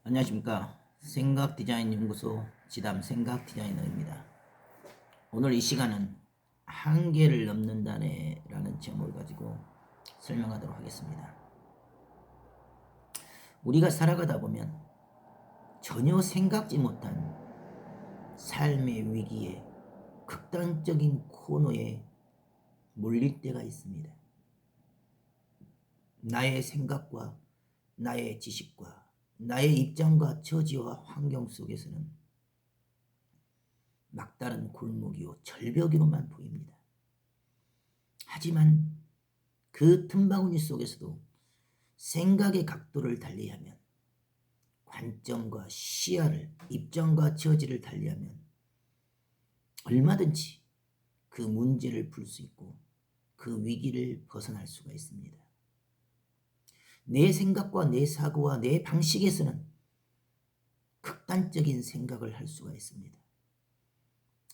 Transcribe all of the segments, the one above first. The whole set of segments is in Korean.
안녕하십니까. 생각디자인연구소 지담 생각디자이너입니다. 오늘 이 시간은 한계를 넘는다네라는 제목을 가지고 설명하도록 하겠습니다. 우리가 살아가다 보면 전혀 생각지 못한 삶의 위기에 극단적인 코너에 몰릴 때가 있습니다. 나의 생각과 나의 지식과 나의 입장과 처지와 환경 속에서는 막다른 골목이요 절벽으로만 보입니다. 하지만 그 틈바구니 속에서도 생각의 각도를 달리하면, 관점과 시야를, 입장과 처지를 달리하면 얼마든지 그 문제를 풀 수 있고 그 위기를 벗어날 수가 있습니다. 내 생각과 내 사고와 내 방식에서는 극단적인 생각을 할 수가 있습니다.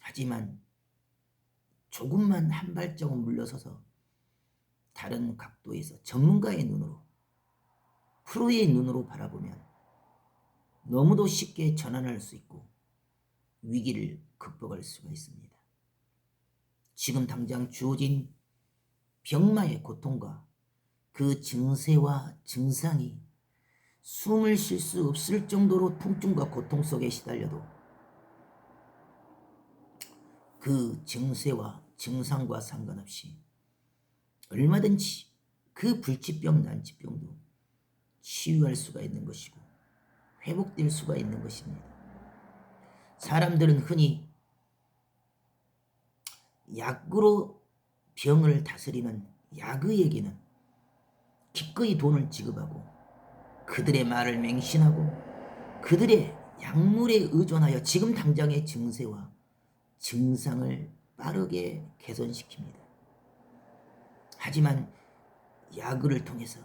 하지만 조금만 한 발자국 물러서서 다른 각도에서 전문가의 눈으로, 프로의 눈으로 바라보면 너무도 쉽게 전환할 수 있고 위기를 극복할 수가 있습니다. 지금 당장 주어진 병마의 고통과 그 증세와 증상이 숨을 쉴 수 없을 정도로 통증과 고통 속에 시달려도 그 증세와 증상과 상관없이 얼마든지 그 불치병 난치병도 치유할 수가 있는 것이고 회복될 수가 있는 것입니다. 사람들은 흔히 약으로 병을 다스리는 약의에게는 기꺼이 돈을 지급하고 그들의 말을 맹신하고 그들의 약물에 의존하여 지금 당장의 증세와 증상을 빠르게 개선시킵니다. 하지만 약을 통해서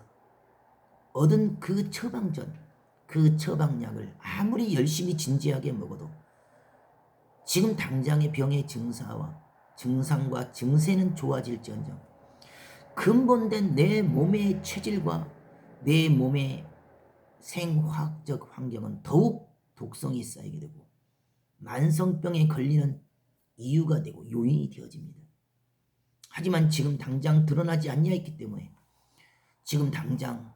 얻은 그 처방전, 그 처방약을 아무리 열심히 진지하게 먹어도 지금 당장의 병의 증상과 증세는 좋아질지언정 근본된 내 몸의 체질과 내 몸의 생화학적 환경은 더욱 독성이 쌓이게 되고 만성병에 걸리는 이유가 되고 요인이 되어집니다. 하지만 지금 당장 드러나지 않냐 있기 때문에 지금 당장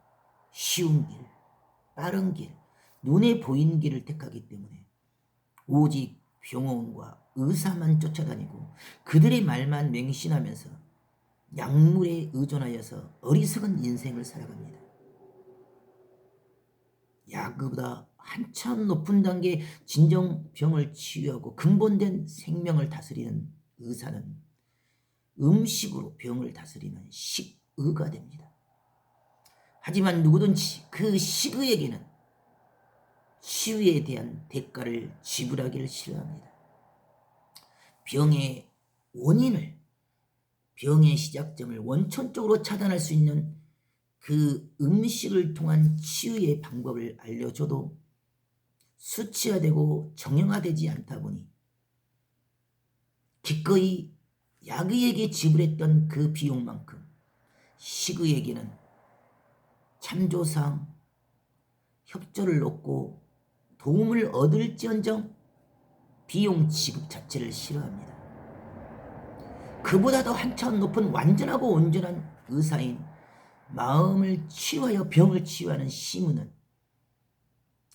쉬운 길, 빠른 길, 눈에 보이는 길을 택하기 때문에 오직 병원과 의사만 쫓아다니고 그들의 말만 맹신하면서 약물에 의존하여서 어리석은 인생을 살아갑니다. 약보다 한참 높은 단계 진정병을 치유하고 근본된 생명을 다스리는 의사는 음식으로 병을 다스리는 식의가 됩니다. 하지만 누구든지 그 식의에게는 치유에 대한 대가를 지불하기를 싫어합니다. 병의 원인을, 병의 시작점을 원천적으로 차단할 수 있는 그 음식을 통한 치유의 방법을 알려줘도 수치화되고 정형화되지 않다 보니 기꺼이 약의에게 지불했던 그 비용만큼 식의에게는 참조상 협조를 얻고 도움을 얻을지언정 비용 지급 자체를 싫어합니다. 그보다도 한참 높은 완전하고 온전한 의사인 마음을 치유하여 병을 치유하는 심은은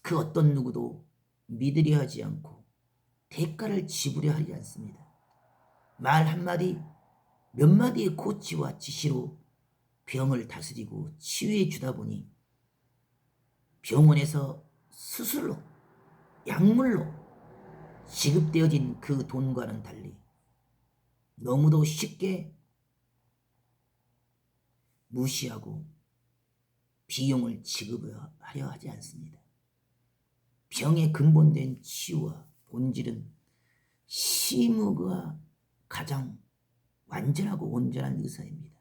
그 어떤 누구도 믿으려 하지 않고 대가를 지불려 하지 않습니다. 말 한마디 몇 마디의 코치와 지시로 병을 다스리고 치유해 주다 보니 병원에서 수술로, 약물로 지급되어진 그 돈과는 달리 너무도 쉽게 무시하고 비용을 지급하려 하지 않습니다. 병의 근본된 치유와 본질은 심의가 가장 완전하고 온전한 의사입니다.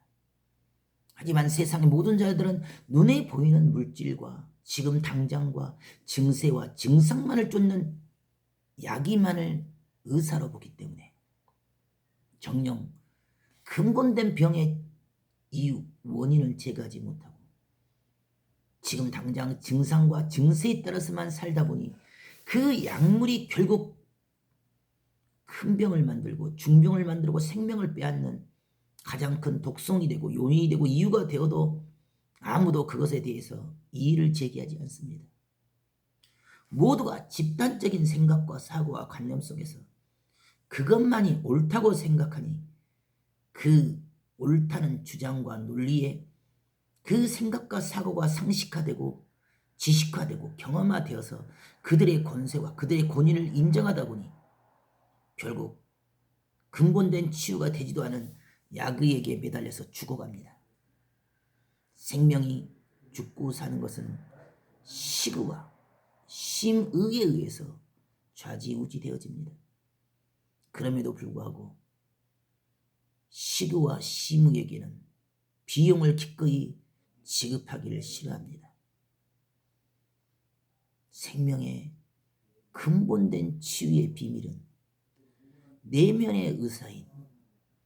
하지만 세상의 모든 자들은 눈에 보이는 물질과 지금 당장과 증세와 증상만을 쫓는 약이만을 의사로 보기 때문에 정녕 근본된 병의 이유, 원인을 제거하지 못하고 지금 당장 증상과 증세에 따라서만 살다 보니 그 약물이 결국 큰 병을 만들고 중병을 만들고 생명을 빼앗는 가장 큰 독성이 되고 요인이 되고 이유가 되어도 아무도 그것에 대해서 이의를 제기하지 않습니다. 모두가 집단적인 생각과 사고와 관념 속에서 그것만이 옳다고 생각하니 그 옳다는 주장과 논리에 그 생각과 사고가 상식화되고 지식화되고 경험화되어서 그들의 권세와 그들의 권위를 인정하다 보니 결국 근본된 치유가 되지도 않은 약의에게 매달려서 죽어갑니다. 생명이 죽고 사는 것은 시그와 심의에 의해서 좌지우지되어집니다. 그럼에도 불구하고 시그와 심의에게는 비용을 기꺼이 지급하기를 싫어합니다. 생명의 근본된 치유의 비밀은 내면의 의사인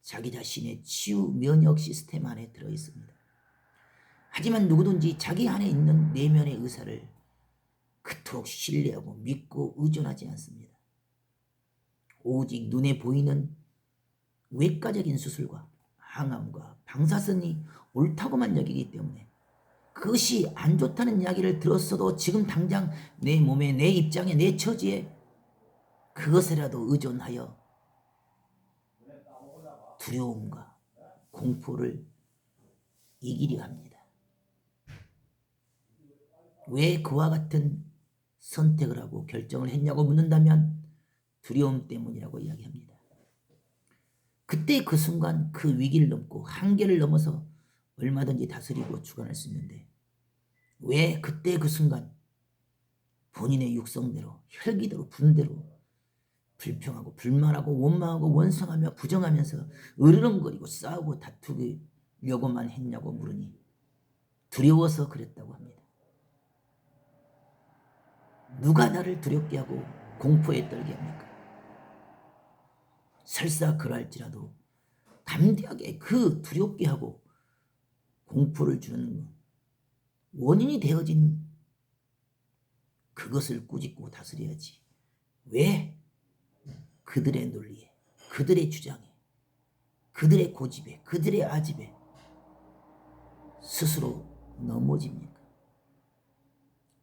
자기 자신의 치유 면역 시스템 안에 들어있습니다. 하지만 누구든지 자기 안에 있는 내면의 의사를 그토록 신뢰하고 믿고 의존하지 않습니다. 오직 눈에 보이는 외과적인 수술과 항암과 방사선이 옳다고만 여기기 때문에 그것이 안 좋다는 이야기를 들었어도 지금 당장 내 몸에 내 입장에 내 처지에 그것에라도 의존하여 두려움과 공포를 이기려 합니다. 왜 그와 같은 선택을 하고 결정을 했냐고 묻는다면 두려움 때문이라고 이야기합니다. 그때 그 순간 그 위기를 넘고 한계를 넘어서 얼마든지 다스리고 주관할 수 있는데 왜 그때 그 순간 본인의 육성대로 혈기대로 분대로 불평하고 불만하고 원망하고 원성하며 부정하면서 으르렁거리고 싸우고 다투려고만 했냐고 물으니 두려워서 그랬다고 합니다. 누가 나를 두렵게 하고 공포에 떨게 합니까? 설사 그럴지라도 담대하게 그 두렵게 하고 공포를 주는 원인이 되어진 그것을 꾸짖고 다스려야지. 왜 그들의 논리에, 그들의 주장에, 그들의 고집에, 그들의 아집에 스스로 넘어집니까?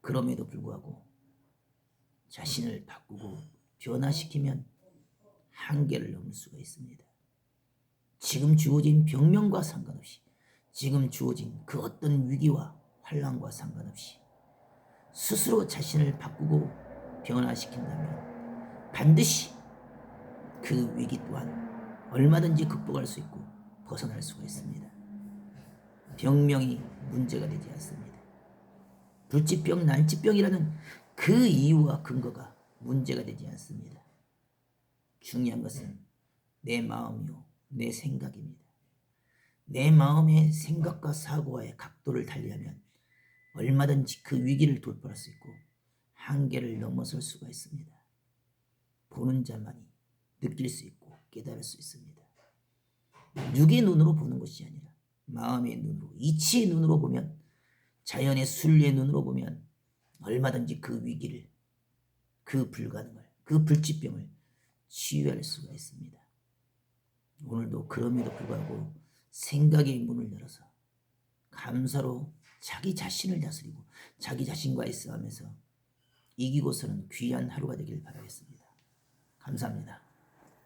그럼에도 불구하고 자신을 바꾸고 변화시키면 한계를 넘을 수가 있습니다. 지금 주어진 병명과 상관없이, 지금 주어진 그 어떤 위기와 환난과 상관없이 스스로 자신을 바꾸고 변화시킨다면 반드시 그 위기 또한 얼마든지 극복할 수 있고 벗어날 수가 있습니다. 병명이 문제가 되지 않습니다. 불치병, 난치병이라는 그 이유와 근거가 문제가 되지 않습니다. 중요한 것은 내 마음이요, 내 생각입니다. 내 마음의 생각과 사고와의 각도를 달리하면 얼마든지 그 위기를 돌파할 수 있고 한계를 넘어설 수가 있습니다. 보는 자만이 느낄 수 있고 깨달을 수 있습니다. 육의 눈으로 보는 것이 아니라 마음의 눈으로, 이치의 눈으로 보면, 자연의 순리의 눈으로 보면 얼마든지 그 위기를, 그 불가능을, 그 불치병을 치유할 수가 있습니다. 오늘도 그럼에도 불구하고 생각의 문을 열어서 감사로 자기 자신을 다스리고 자기 자신과의 싸움에서 이기고서는 귀한 하루가 되길 바라겠습니다. 감사합니다.